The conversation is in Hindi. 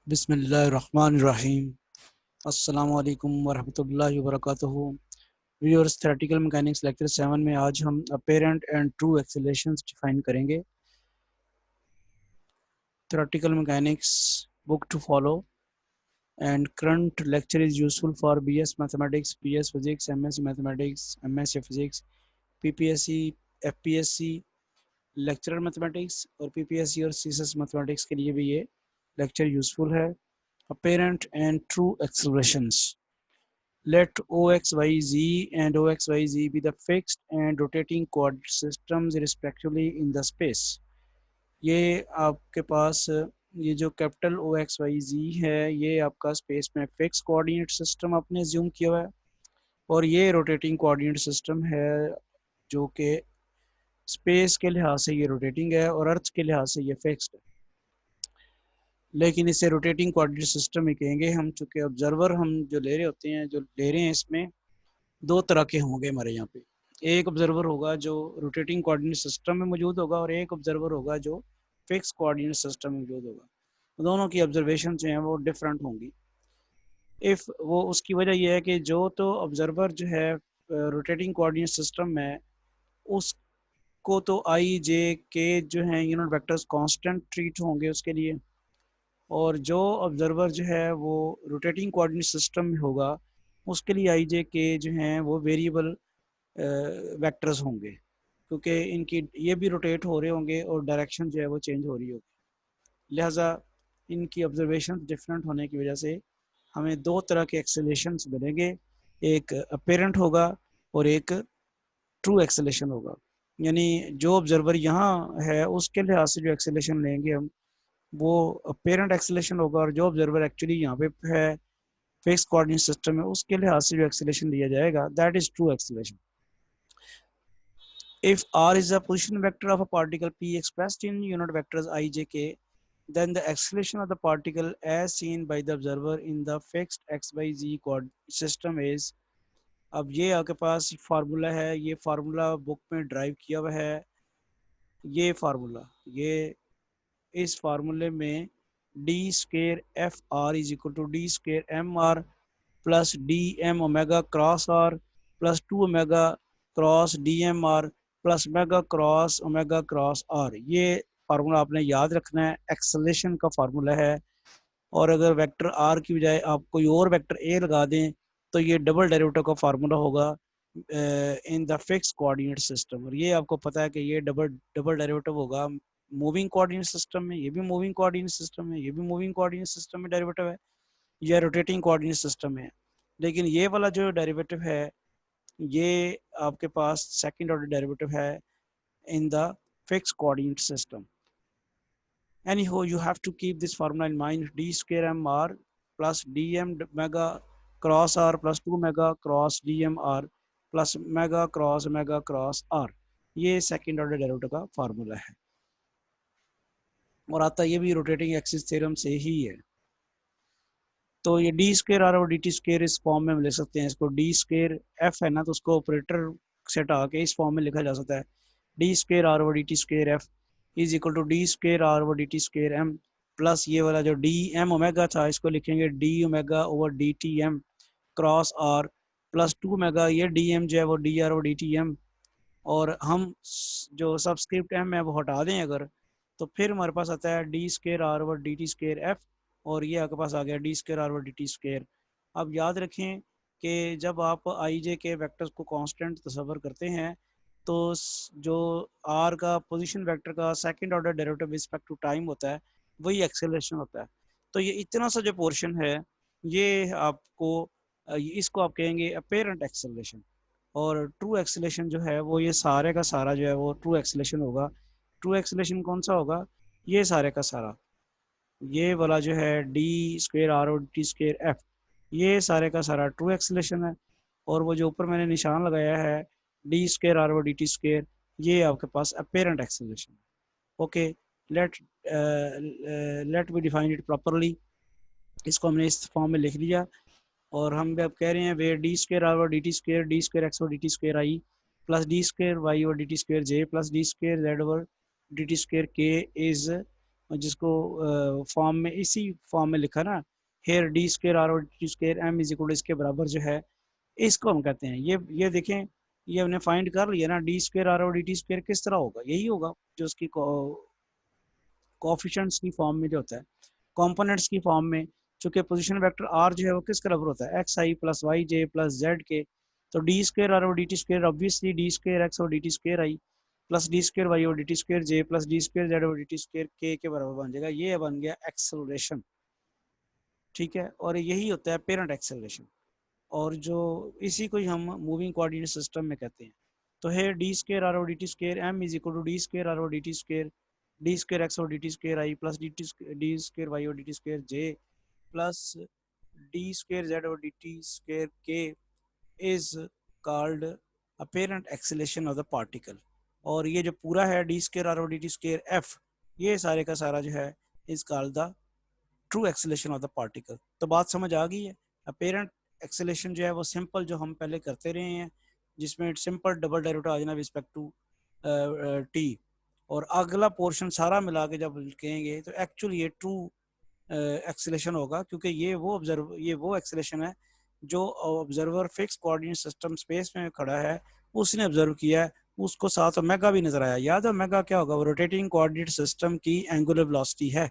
बिस्मिल्लाहिर्रहमानिर्रहीम। अस्सलाम वालेकुम वरहमतुल्लाहि वबरकातुहू। व्यूअर्स, थ्योरेटिकल मैकेनिक्स लेक्चर 7 में आज हम apparent and true accelerations define करेंगे। Theoretical mechanics book to follow and current lecture is useful for BS mathematics, BS physics, MSc mathematics, MSc physics, PPSC, FPSC, lecturer mathematics और पीपीएससी और सीएसएस मैथमेटिक्स के लिए भी ये लेक्चर यूजफुल है। Apparent and true accelerations. Let OXYZ and OXYZ be the fixed and rotating coordinate systems respectively in the space. ये आपके पास ये जो कैपिटल OXYZ है ये आपका स्पेस में फिक्स कोऑर्डिनेट सिस्टम आपने ज्यूम किया हुआ है और ये रोटेटिंग कोऑर्डिनेट सिस्टम है जो कि स्पेस के लिहाज से ये रोटेटिंग है और अर्थ के लिहाज से ये फिक्स्ड है। लेकिन इसे रोटेटिंग कोऑर्डिनेट सिस्टम ही कहेंगे हम, चूँकि ऑब्जर्वर हम जो ले रहे होते हैं, जो ले रहे हैं, इसमें दो तरह के होंगे हमारे यहाँ पे। एक ऑब्जर्वर होगा जो रोटेटिंग कोऑर्डिनेट सिस्टम में मौजूद होगा और एक ऑब्जर्वर होगा जो फिक्स कोऑर्डिनेट सिस्टम में मौजूद होगा। दोनों की ऑब्जर्वेशन जो हैं वो डिफरेंट होंगी। इफ़ वो उसकी वजह यह है कि जो तो ऑब्जर्वर जो है रोटेटिंग कोऑर्डिनेट सिस्टम में, उसको तो आई जे के जो हैं यूनिट वेक्टर्स कांस्टेंट ट्रीट होंगे उसके लिए, और जो ऑब्जर्वर जो है वो रोटेटिंग कोऑर्डिनेट सिस्टम में होगा उसके लिए आई जे के जो हैं वो वेरिएबल वेक्टर्स होंगे, क्योंकि इनकी ये भी रोटेट हो रहे होंगे और डायरेक्शन जो है वो चेंज हो रही होगी। लिहाजा इनकी ऑब्जर्वेशन डिफरेंट होने की वजह से हमें दो तरह के एक्सेलेरेशंस मिलेंगे, एक अपेरेंट होगा और एक ट्रू एक्सेलेरेशन होगा। यानी जो ऑब्जर्वर यहाँ है उसके लिहाज से जो एक्सेलेरेशन लेंगे हम वो अपेरेंट एक्सेलेरेशन होगा, और जो ऑब्जर्वर एक्चुअली यहाँ पे है फिक्स कोऑर्डिनेट सिस्टम में उसके लिहाज से जो एक्सेलेरेशन लिया जाएगा that is true acceleration. If r is a position vector of a particle p expressed in unit vectors I, j, k, then the acceleration of the particle as seen by the observer in the fixed x, y, z coordinate system is। अब ये आपके पास फार्मूला है, ये फार्मूला बुक में ड्राइव किया हुआ है। ये फार्मूला, ये इस फार्मूले में d square f r is equal to d square m r plus d m omega cross r plus 2 omega cross d m r plus omega cross r. ये फार्मूला आपने याद रखना है, एक्सेलेरेशन का फार्मूला है। और अगर वेक्टर आर की बजाय आप कोई और वेक्टर ए लगा दें तो ये डबल डेरिवेटिव का फार्मूला होगा in the fix coordinate system. और ये आपको पता है कि ये डबल डेरिवेटिव होगा मूविंग कोऑर्डिनेट सिस्टम में, ये भी मूविंग कोऑर्डिनेट सिस्टम में, ये भी मूविंग कोऑर्डिनेट सिस्टम में डेरिवेटिव है, या रोटेटिंग कोऑर्डिनेट सिस्टम है। लेकिन ये वाला जो डेरिवेटिव है ये आपके पास सेकंड ऑर्डर डेरिवेटिव है in the fix coordinate system. Anyhow, you have to keep this formula in mind: d square m r plus dm mega cross r plus 2 mega cross dm r plus mega cross r। ये सेकंड ऑर्डर डेरिवेटिव का फार्मूला है और आता ये भी रोटेटिंग एक्सिस थ्योरम से ही है। तो ये डी स्क्र आर और डी टी स्क्र इस फॉर्म में ले सकते हैं। इसको डी स्क्र एफ है ना, तो उसको ऑपरेटर से हटा के इस फॉर्म में लिखा जा सकता है डी स्क्र आर और D t square f is equal to d square r over d t square m plus ये वाला जो डी एम ओमेगा था इसको लिखेंगे d omega over d t m cross r plus 2 omega, ये डी एम जो है वो डी आर और डी टी एम, और हम जो सबस्क्रिप्ट एम है वो हटा दें अगर, तो फिर हमारे पास आता है d square r over d t square F, और ये आपके पास आ गया D square r over d t square. अब याद रखें कि जब आप आई जे के वेक्टर्स को कांस्टेंट तस्वर करते हैं तो जो आर का पोजीशन वेक्टर का second order derivative respect to time होता है वही एक्सेलरेशन होता है। तो ये इतना सा जो पोर्शन है ये आपको इसको आप कहेंगे अपेरेंट एक्सेलरेशन, और ट्रू एक्सेलरेशन जो है वो ये सारे का सारा जो है वो ट्रू एक्सेलरेशन होगा। ट्रू एक्सेलरेशन कौन सा होगा? ये सारे का सारा, ये वाला जो है डी स्क्वेयर आर और टी स्क्वेयर एफ, ये सारे का सारा ट्रू एक्सेलरेशन है। और वो जो ऊपर मैंने निशान लगाया है डी स्क्वेयर आर और डी टी स्क्वेयर, ये आपके पास apparent acceleration. Okay, let let we define it properly. इसको हमने इस फॉर्म में लिख लिया और हम भी अब कह रहे हैं वे डी स्क्वेयर आर और D T square d square x और D T square i plus d square y और D T square j plus d square z और D T square k is जिसको फॉर्म में इसी फॉर्म में लिखा ना, हेयर डी स्क्र आर और d square m is equal to इसके बराबर जो है, इसको हम कहते हैं। ये देखें, ये हमने फाइंड कर लिया ना, डी स्क्र आर और डी टी स्क्र किस तरह होगा, यही होगा जो उसकी कोफिशिएंट्स की फॉर्म में जो होता है, कंपोनेंट्स की फॉर्म में। चूंकि पोजीशन वेक्टर आर जो है वो किस बराबर होता है, x i plus y j plus z k. तो डी स्क्र आर और डी टी स्क्र ऑब्वियसली डी स्क्र एक्स और डी टी स्क्र आई प्लस डी स्क्र वाई और डी टी स्क्र जे प्लस डी स्क्र जेड और डी टी स्क्र के बराबर बन जाएगा। ये बन गया एक्सेलरेशन, ठीक है। और यही होता है पेरेंट एक्सेलरेशन, और जो इसी को ही हम मूविंग कोऑर्डिनेट सिस्टम में कहते हैं। तो है डी स्क्र आर और D t square m is equal to d square r और डी टी स्क्र डी स्क्र एक्स और डी टी स्क्र आई प्लस डी स्क्र वाई और डी टी स्क्र जे प्लस डी स्क्र जेड और डी टी स्क्र k is called apparent acceleration of the particle. और ये जो पूरा है डी स्क्र आर और डी टी स्क्र एफ, ये सारे का सारा जो है is called the true acceleration of the particle. तो बात समझ आ गई है। अपेरेंट एक्सेलरेशन जो है वो सिंपल जो हम पहले करते रहे हैं, जिसमें सिंपल डबल डेरिवेटिव आ जाना विस्पेक्ट टू टी, और अगला पोर्शन सारा मिला के जब कहेंगे तो एक्चुअली ये ट्रू एक्सेलरेशन होगा, क्योंकि ये वो एक्सेलरेशन है जो observer fix coordinate system space में खड़ा है उसने ऑब्जर्व किया है, उसको साथ ओमेगा भी नजर आया। याद है ओमेगा क्या होगा, वो रोटेटिंग कोऑर्डिनेट सिस्टम की एंगुलर वेलोसिटी है।